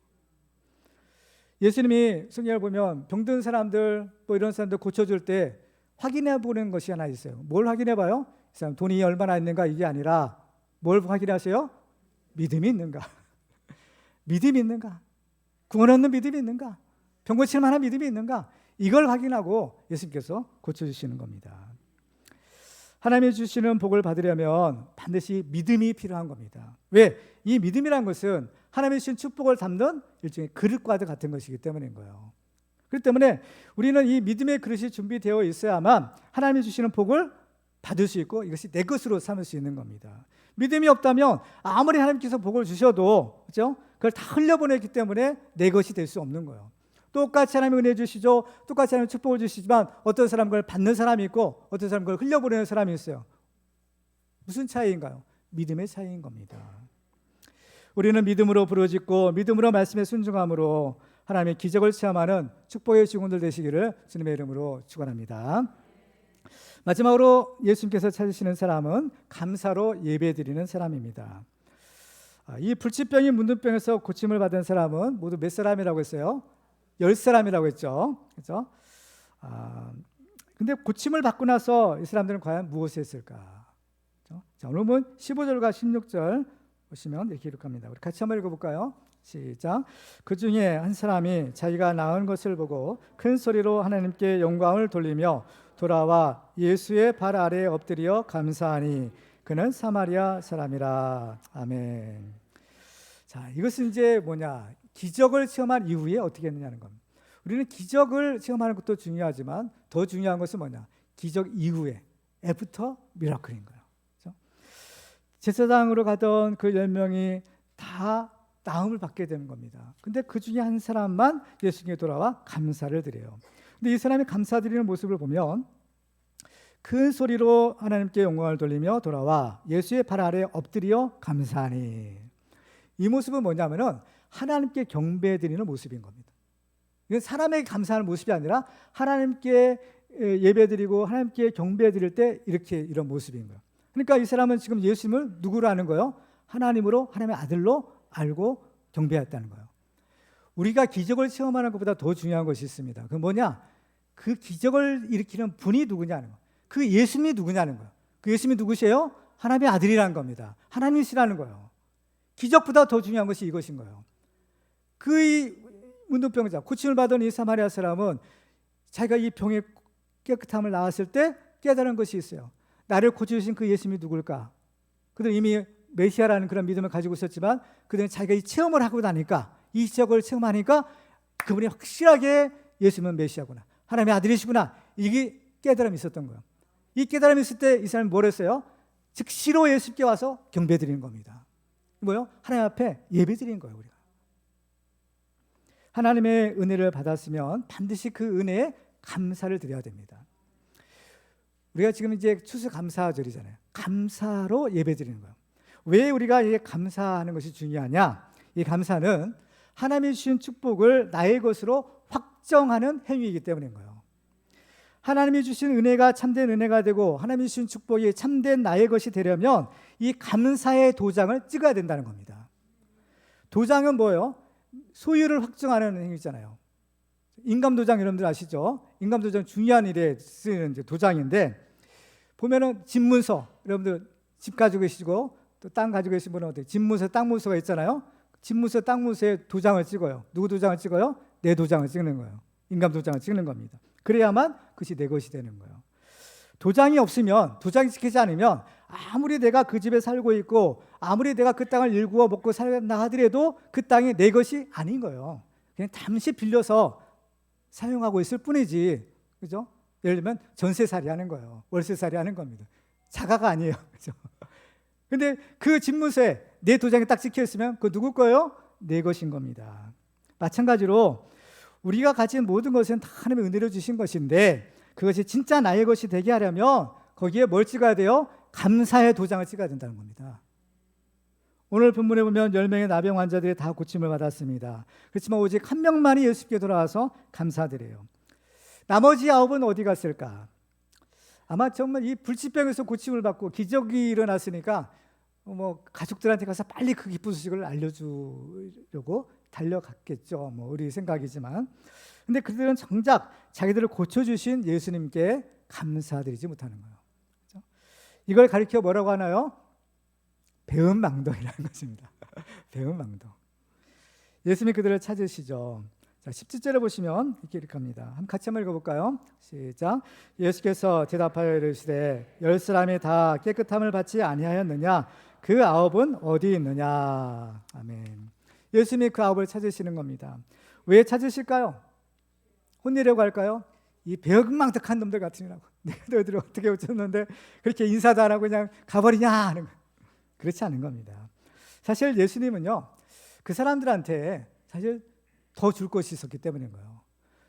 예수님이 성경을 보면 병든 사람들 뭐 이런 사람들 고쳐줄 때 확인해 보는 것이 하나 있어요. 뭘 확인해 봐요? 이 사람 돈이 얼마나 있는가 이게 아니라 뭘 확인하세요? 믿음이 있는가? 믿음이 있는가? 구원 얻는 믿음이 있는가? 병 고칠 만한 믿음이 있는가? 이걸 확인하고 예수님께서 고쳐주시는 겁니다. 하나님이 주시는 복을 받으려면 반드시 믿음이 필요한 겁니다. 왜? 이 믿음이란 것은 하나님이 주신 축복을 담는 일종의 그릇과도 같은 것이기 때문인 거예요. 그렇기 때문에 우리는 이 믿음의 그릇이 준비되어 있어야만 하나님이 주시는 복을 받을 수 있고 이것이 내 것으로 삼을 수 있는 겁니다. 믿음이 없다면 아무리 하나님께서 복을 주셔도 그렇죠? 그걸 다 흘려보냈기 때문에 내 것이 될 수 없는 거예요. 똑같이 하나님이 은혜 주시죠. 똑같이 하나님이 축복을 주시지만 어떤 사람은 그걸 받는 사람이 있고 어떤 사람은 그걸 흘려보내는 사람이 있어요. 무슨 차이인가요? 믿음의 차이인 겁니다. 우리는 믿음으로 부르짖고 믿음으로 말씀에 순종함으로 하나님의 기적을 체험하는 축복의 증언들 되시기를 주님의 이름으로 축원합니다. 마지막으로 예수님께서 찾으시는 사람은 감사로 예배드리는 사람입니다. 이 불치병이 문둥병에서 고침을 받은 사람은 모두 몇 사람이라고 했어요? 10사람이라고 했죠. 그렇죠? 근데 고침을 받고 나서 이 사람들은 과연 무엇을 했을까? 그렇죠? 자, 오늘 보면 15절과 16절 보시면 이렇게 기록합니다. 우리 같이 한번 읽어볼까요? 시작. 그 중에 한 사람이 자기가 나은 것을 보고 큰 소리로 하나님께 영광을 돌리며 돌아와 예수의 발 아래에 엎드려 감사하니 그는 사마리아 사람이라. 아멘. 자, 이것은 이제 뭐냐? 기적을 체험한 이후에 어떻게 했느냐는 겁니다. 우리는 기적을 체험하는 것도 중요하지만 더 중요한 것은 뭐냐? 기적 이후에 애프터 미라클인 거예요. 그렇죠? 제사장으로 가던 그 10명이 다 나음을 받게 되는 겁니다. 근데 그 중에 한 사람만 예수님께 돌아와 감사를 드려요. 근데 이 사람이 감사드리는 모습을 보면 큰 소리로 하나님께 영광을 돌리며 돌아와 예수의 발 아래에 엎드려 감사하니. 이 모습은 뭐냐면은 하나님께 경배드리는 모습인 겁니다. 이건 사람에게 감사하는 모습이 아니라 하나님께 예배드리고 하나님께 경배드릴 때 이런 모습인 거예요. 그러니까 이 사람은 지금 예수님을 누구로 아는 거예요? 하나님으로, 하나님의 아들로 알고 경배했다는 거예요. 우리가 기적을 체험하는 것보다 더 중요한 것이 있습니다. 그 뭐냐? 그 기적을 일으키는 분이 누구냐는 거예요. 그 예수님이 누구냐는 거예요. 그 예수님이 누구세요? 하나님의 아들이라는 겁니다. 하나님이시라는 거예요. 기적보다 더 중요한 것이 이것인 거예요. 그 문둥병자, 고침을 받은 이 사마리아 사람은 자기가 이 병의 깨끗함을 나았을 때 깨달은 것이 있어요. 나를 고쳐주신 그 예수님이 누굴까? 그들은 이미 메시아라는 그런 믿음을 가지고 있었지만 그들은 자기가 이 체험을 하고 나니까 이 기적을 체험하니까 그분이 확실하게 예수님은 메시아구나, 하나님의 아들이시구나, 이게 깨달음이 있었던 거예요. 이 깨달음이 있을 때 이 사람이 뭘 했어요? 즉시로 예수님께 와서 경배드리는 겁니다. 뭐요? 하나님 앞에 예배드리는 거예요. 우리가 하나님의 은혜를 받았으면 반드시 그 은혜에 감사를 드려야 됩니다. 우리가 지금 이제 추수감사절이잖아요. 감사로 예배드리는 거예요. 왜 우리가 이게 감사하는 것이 중요하냐? 이 감사는 하나님이 주신 축복을 나의 것으로 확정하는 행위이기 때문인 거예요. 하나님이 주신 은혜가 참된 은혜가 되고 하나님이 주신 축복이 참된 나의 것이 되려면 이 감사의 도장을 찍어야 된다는 겁니다. 도장은 뭐예요? 소유를 확정하는 행위잖아요. 인감도장 여러분들 아시죠? 인감도장 중요한 일에 쓰는 도장인데 보면은 집문서, 여러분들 집 가지고 계시고 또 땅 가지고 계신 분은 어때요? 집문서, 땅문서가 있잖아요. 집문서, 땅문서에 도장을 찍어요. 누구 도장을 찍어요? 내 도장을 찍는 거예요. 인감도장을 찍는 겁니다. 그래야만 그것이 내 것이 되는 거예요. 도장이 없으면, 도장이 찍히지 않으면 아무리 내가 그 집에 살고 있고 아무리 내가 그 땅을 일구어 먹고 살다 하더라도 그 땅이 내 것이 아닌 거예요. 그냥 잠시 빌려서 사용하고 있을 뿐이지, 그죠? 예를 들면 전세살이 하는 거예요. 월세살이 하는 겁니다. 자가가 아니에요, 그죠? 근데 그 집무서에 내 도장이 딱 찍혀 있으면 그거 누구 거예요? 내 것인 겁니다. 마찬가지로 우리가 가진 모든 것은 다 하나님의 은혜로 주신 것인데 그것이 진짜 나의 것이 되게 하려면 거기에 뭘 찍어야 돼요? 감사의 도장을 찍어야 된다는 겁니다. 오늘 본문에 보면 10명의 나병 환자들이 다 고침을 받았습니다. 그렇지만 오직 한 명만이 예수께 돌아와서 감사드려요. 나머지 9은 어디 갔을까? 아마 정말 이 불치병에서 고침을 받고 기적이 일어났으니까 가족들한테 가서 빨리 그 기쁜 소식을 알려주려고 달려갔겠죠. 뭐 우리 생각이지만. 근데 그들은 정작 자기들을 고쳐주신 예수님께 감사드리지 못하는 거예요. 그렇죠? 이걸 가리켜 뭐라고 하나요? 배은망덕이라는 것입니다. 배은망덕. 예수님이 그들을 찾으시죠. 자, 17절에 보시면 이렇게 합니다. 같이 한번 읽어볼까요? 시작. 예수께서 대답하여 이르시되 10사람이 다 깨끗함을 받지 아니하였느냐? 그 9은 어디 있느냐? 아멘. 예수님이 그 9을 찾으시는 겁니다. 왜 찾으실까요? 혼내려고 할까요? 이 배은망덕한 놈들 같으니라고. 내가 너희들을 어떻게 고쳤는데 그렇게 인사도 안 하고 그냥 가버리냐 하는 거. 그렇지 않은 겁니다. 사실 예수님은요, 그 사람들한테 사실 더 줄 것이 있었기 때문인 거예요.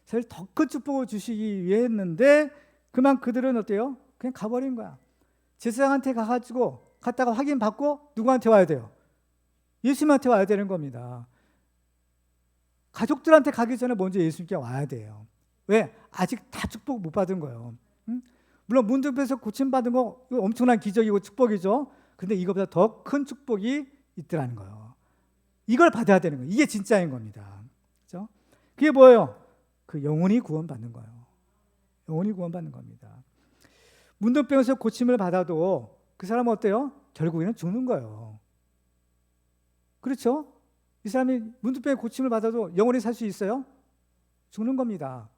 사실 더 큰 축복을 주시기 위해 했는데 그만 그들은 어때요? 그냥 가버린 거야. 제사장한테 가가지고 갔다가 확인받고 누구한테 와야 돼요? 예수님한테 와야 되는 겁니다. 가족들한테 가기 전에 먼저 예수님께 와야 돼요. 왜? 아직 다 축복 못 받은 거예요. 응? 물론 문둥병에서 고침받은 거 엄청난 기적이고 축복이죠. 근데 이거보다 더 큰 축복이 있더라는 거예요. 이걸 받아야 되는 거예요. 이게 진짜인 겁니다. 그렇죠? 그게 뭐예요? 그 영혼이 구원받는 거예요. 영혼이 구원받는 겁니다. 문둥병에서 고침을 받아도 그 사람은 어때요? 결국에는 죽는 거예요. 그렇죠? 이 사람이 문둥병에 고침을 받아도 영원히 살 수 있어요? 죽는 겁니다.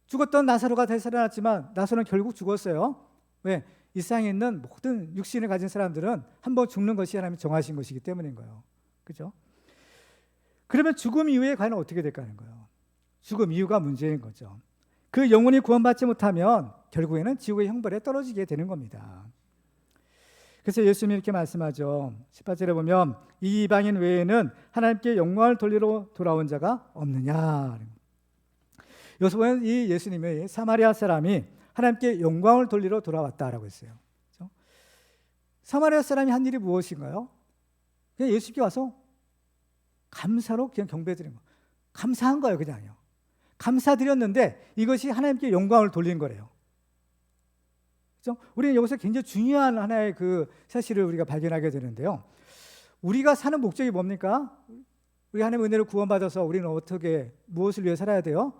죽었던 나사로가 다시 살아났지만 나사로는 결국 죽었어요. 왜? 이 세상에 있는 모든 육신을 가진 사람들은 한번 죽는 것이 하나님이 정하신 것이기 때문인 거예요. 그렇죠? 그러면 죽음 이후에 과연 어떻게 될까 하는 거예요. 죽음 이후가 문제인 거죠. 그 영혼이 구원받지 못하면 결국에는 지옥의 형벌에 떨어지게 되는 겁니다. 그래서 예수님이 이렇게 말씀하죠. 18절에 보면 이 이방인 외에는 하나님께 영광을 돌리러 돌아온 자가 없느냐. 여기서 보면 이 예수님의 사마리아 사람이 하나님께 영광을 돌리러 돌아왔다라고 했어요. 그렇죠? 사마리아 사람이 한 일이 무엇인가요? 그냥 예수님께 와서 감사로 그냥 경배드린 거. 감사한 거예요, 그냥요. 감사드렸는데 이것이 하나님께 영광을 돌린 거래요. 그렇죠? 우리는 여기서 굉장히 중요한 하나의 그 사실을 우리가 발견하게 되는데요. 우리가 사는 목적이 뭡니까? 우리 하나님의 은혜를 구원받아서 우리는 어떻게 무엇을 위해 살아야 돼요?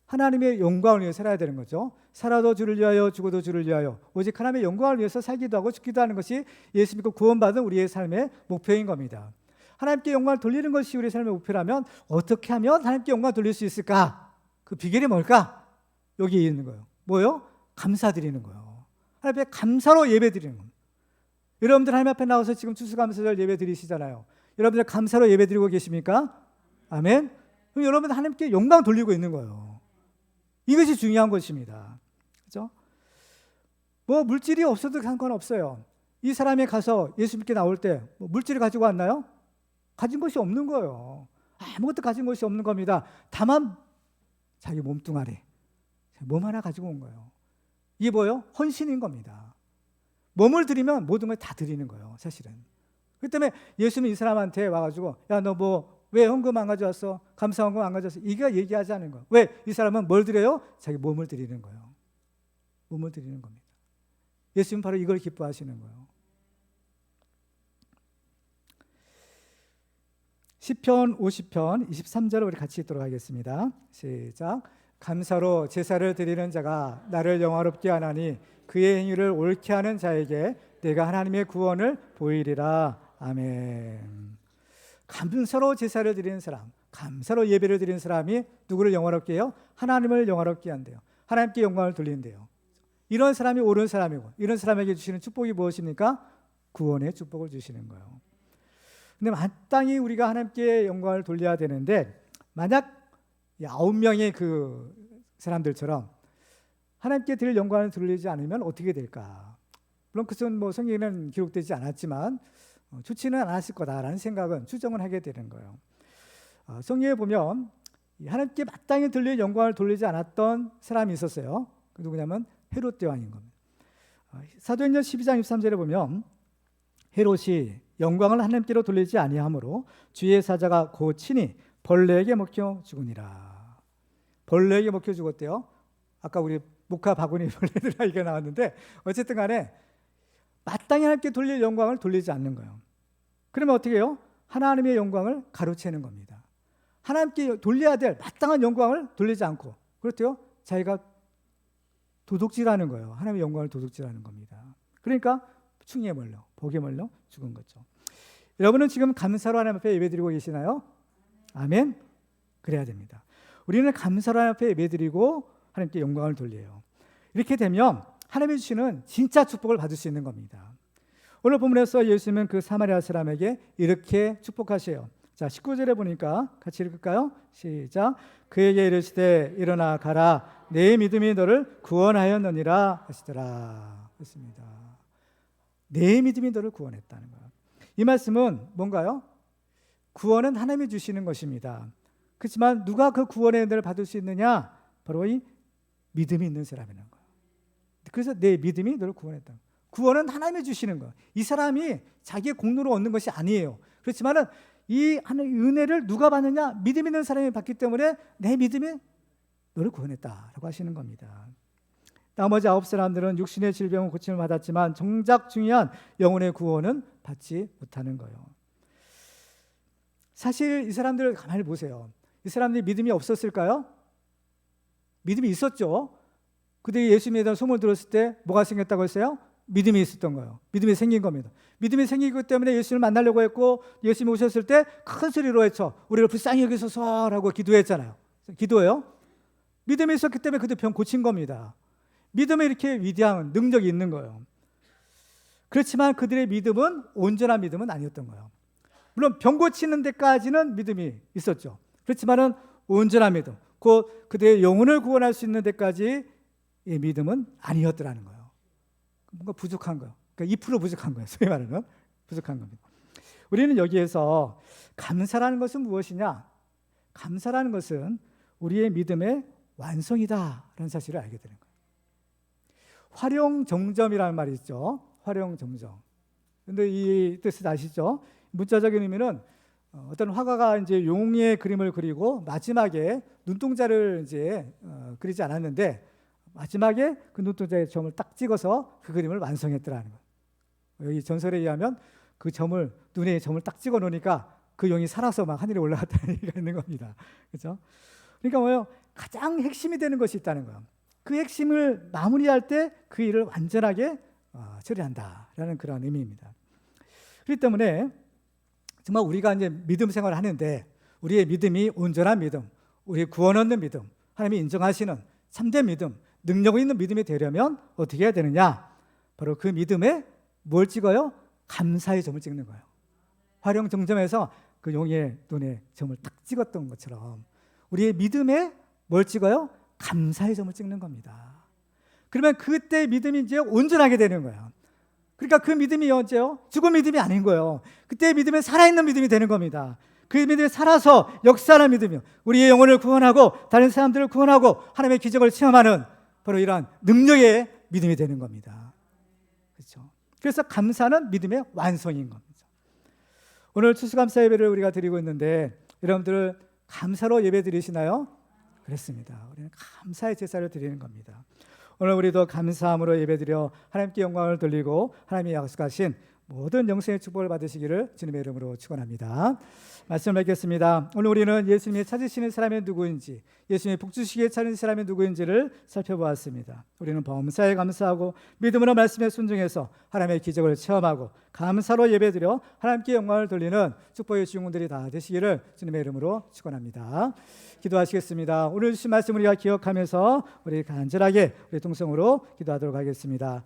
하나님의 영광을 위해 살아야 되는 거죠. 살아도 주를 위하여 죽어도 주를 위하여 오직 하나님의 영광을 위해서 살기도 하고 죽기도 하는 것이 예수 믿고 구원받은 우리의 삶의 목표인 겁니다. 하나님께 영광을 돌리는 것이 우리의 삶의 목표라면 어떻게 하면 하나님께 영광을 돌릴 수 있을까? 그 비결이 뭘까? 여기 있는 거예요. 뭐요? 감사드리는 거예요. 하나님 앞에 감사로 예배 드리는 겁니다. 여러분들 하나님 앞에 나와서 지금 추수감사절 예배 드리시잖아요. 여러분들 감사로 예배 드리고 계십니까? 아멘. 그럼 여러분들 하나님께 영광 돌리고 있는 거예요. 이것이 중요한 것입니다. 그렇죠? 뭐 물질이 없어도 상관없어요. 이 사람이 가서 예수님께 나올 때 뭐 물질을 가지고 왔나요? 가진 것이 없는 거예요. 아무것도 가진 것이 없는 겁니다. 다만 자기 몸뚱아리, 몸 하나 가지고 온 거예요. 이게 뭐예요? 헌신인 겁니다. 몸을 드리면 모든 걸 다 드리는 거예요, 사실은. 그렇기 때문에 예수님이 이 사람한테 와가지고 야, 너 뭐 왜 헌금 안 가져왔어? 감사 헌금 안 가져왔어? 이게 얘기하지 않은 거예요. 왜? 이 사람은 뭘 드려요? 자기 몸을 드리는 거예요. 몸을 드리는 겁니다. 예수님은 바로 이걸 기뻐하시는 거예요. 시편 50편 23절을 우리 같이 읽도록 하겠습니다. 시작. 감사로 제사를 드리는 자가 나를 영화롭게 하나니 그의 행위를 옳게 하는 자에게 내가 하나님의 구원을 보이리라. 아멘. 감사로 제사를 드리는 사람, 감사로 예배를 드리는 사람이 누구를 영화롭게 해요? 하나님을 영화롭게 한대요. 하나님께 영광을 돌린대요. 이런 사람이 옳은 사람이고 이런 사람에게 주시는 축복이 무엇입니까? 구원의 축복을 주시는 거예요. 근데 마땅히 우리가 하나님께 영광을 돌려야 되는데 만약 9명의 그 사람들처럼 하나님께 드릴 영광을 돌리지 않으면 어떻게 될까? 물론 그것은 뭐 성경에는 기록되지 않았지만 좋지는 않았을 거다라는 생각은 추정을 하게 되는 거예요. 성경에 보면 하나님께 마땅히 드릴 영광을 돌리지 않았던 사람이 있었어요. 그 누구냐면 헤롯 대왕인 겁니다. 사도행전 12장 23절에 보면 헤롯이 영광을 하나님께로 돌리지 아니하므로 주의 사자가 곧 친히 벌레에게 먹혀 죽으니라. 벌레에게 먹혀 죽었대요. 아까 우리 목화 바구니 벌레들 얘기가 나왔는데 어쨌든 간에 마땅히 하나님께 돌릴 영광을 돌리지 않는 거예요. 그러면 어떻게 해요? 하나님의 영광을 가로채는 겁니다. 하나님께 돌려야 될 마땅한 영광을 돌리지 않고 그렇대요. 자기가 도둑질하는 거예요. 하나님의 영광을 도둑질하는 겁니다. 그러니까 충에 몰려 복에 몰려 죽은 거죠. 여러분은 지금 감사로 하나님 앞에 예배드리고 계시나요? 아멘. 그래야 됩니다. 우리는 감사로 하나님 앞에 예배드리고 하나님께 영광을 돌려요. 이렇게 되면 하나님이 주시는 진짜 축복을 받을 수 있는 겁니다. 오늘 본문에서 예수님은 그 사마리아 사람에게 이렇게 축복하세요. 자, 19절에 보니까 같이 읽을까요? 시작. 그에게 이르시되 일어나 가라. 내 믿음이 너를 구원하였느니라 하시더라. 그렇습니다. 내 믿음이 너를 구원했다는 거예요. 이 말씀은 뭔가요? 구원은 하나님이 주시는 것입니다. 그렇지만 누가 그 구원의 은혜를 받을 수 있느냐? 바로 이 믿음이 있는 사람이라는 거예요. 그래서 내 믿음이 너를 구원했다. 구원은 하나님이 주시는 거예요. 이 사람이 자기의 공로로 얻는 것이 아니에요. 그렇지만은 이 하나님의 은혜를 누가 받느냐? 믿음 있는 사람이 받기 때문에 내 믿음이 너를 구원했다라고 하시는 겁니다. 나머지 9사람들은 육신의 질병은 고침을 받았지만 정작 중요한 영혼의 구원은 받지 못하는 거예요. 사실 이 사람들을 가만히 보세요. 이 사람들이 믿음이 없었을까요? 믿음이 있었죠. 그들이 예수님에 대한 소문을 들었을 때 뭐가 생겼다고 했어요? 믿음이 있었던 거예요. 믿음이 생긴 겁니다. 믿음이 생기기 때문에 예수님을 만나려고 했고 예수님이 오셨을 때 큰 소리로 외쳐 우리를 불쌍히 여기소서라고 기도했잖아요. 기도해요. 믿음이 있었기 때문에 그들 병 고친 겁니다. 믿음에 이렇게 위대한 능력이 있는 거예요. 그렇지만 그들의 믿음은 온전한 믿음은 아니었던 거예요. 물론 병 고치는 데까지는 믿음이 있었죠. 그렇지만은 온전한 믿음, 곧 그들의 영혼을 구원할 수 있는 데까지 이 믿음은 아니었더라는 거예요. 뭔가 부족한 거예요. 그러니까 2% 부족한 거예요. 소위 말하는 부족한 겁니다. 우리는 여기에서 감사라는 것은 무엇이냐? 감사라는 것은 우리의 믿음의 완성이다라는 사실을 알게 되는 거예요. 활용정점이라는 말이 있죠. 활용정점. 근데 이 뜻을 아시죠? 문자적인 의미는 어떤 화가가 이제 용의 그림을 그리고 마지막에 눈동자를 이제 그리지 않았는데 마지막에 그 눈동자에 점을 딱 찍어서 그 그림을 완성했더라는 거예요. 여기 전설에 의하면 그 점을 눈에 점을 딱 찍어 놓으니까 그 용이 살아서 막 하늘에 올라갔다는 얘기가 있는 겁니다. 그렇죠? 그러니까 뭐예요? 가장 핵심이 되는 것이 있다는 거예요. 그 핵심을 마무리할 때 그 일을 완전하게 처리한다라는 그런 의미입니다. 그렇기 때문에 정말 우리가 이제 믿음 생활을 하는데 우리의 믿음이 온전한 믿음, 우리 구원 얻는 믿음, 하나님이 인정하시는 참된 믿음, 능력 있는 믿음이 되려면 어떻게 해야 되느냐? 바로 그 믿음에 뭘 찍어요? 감사의 점을 찍는 거예요. 활용정점에서 그 용의 눈에 점을 딱 찍었던 것처럼 우리의 믿음에 뭘 찍어요? 감사의 점을 찍는 겁니다. 그러면 그때 믿음이 이제 온전하게 되는 거예요. 그러니까 그 믿음이 언제요? 죽은 믿음이 아닌 거예요. 그때 믿음이 살아있는 믿음이 되는 겁니다. 그 믿음이 살아서 역사하는 믿음이요. 우리의 영혼을 구원하고 다른 사람들을 구원하고 하나님의 기적을 체험하는 바로 이러한 능력의 믿음이 되는 겁니다. 그렇죠? 그래서 감사는 믿음의 완성인 겁니다. 오늘 추수감사 예배를 우리가 드리고 있는데 여러분들 감사로 예배 드리시나요? 그렇습니다. 우리는 감사의 제사를 드리는 겁니다. 오늘 우리도 감사함으로 예배드려 하나님께 영광을 돌리고 하나님이 약속하신 모든 영생의 축복을 받으시기를 주님의 이름으로 축원합니다. 말씀을 맺겠습니다. 오늘 우리는 예수님이 찾으시는 사람이 누구인지, 예수님이 복주시기에 찾는 사람이 누구인지를 살펴보았습니다. 우리는 범사에 감사하고 믿음으로 말씀에 순종해서 하나님의 기적을 체험하고 감사로 예배드려 하나님께 영광을 돌리는 축복의 주인공들이 다 되시기를 주님의 이름으로 축원합니다. 기도하시겠습니다. 오늘 주신 말씀 우리가 기억하면서 우리 간절하게 우리 동성으로 기도하도록 하겠습니다.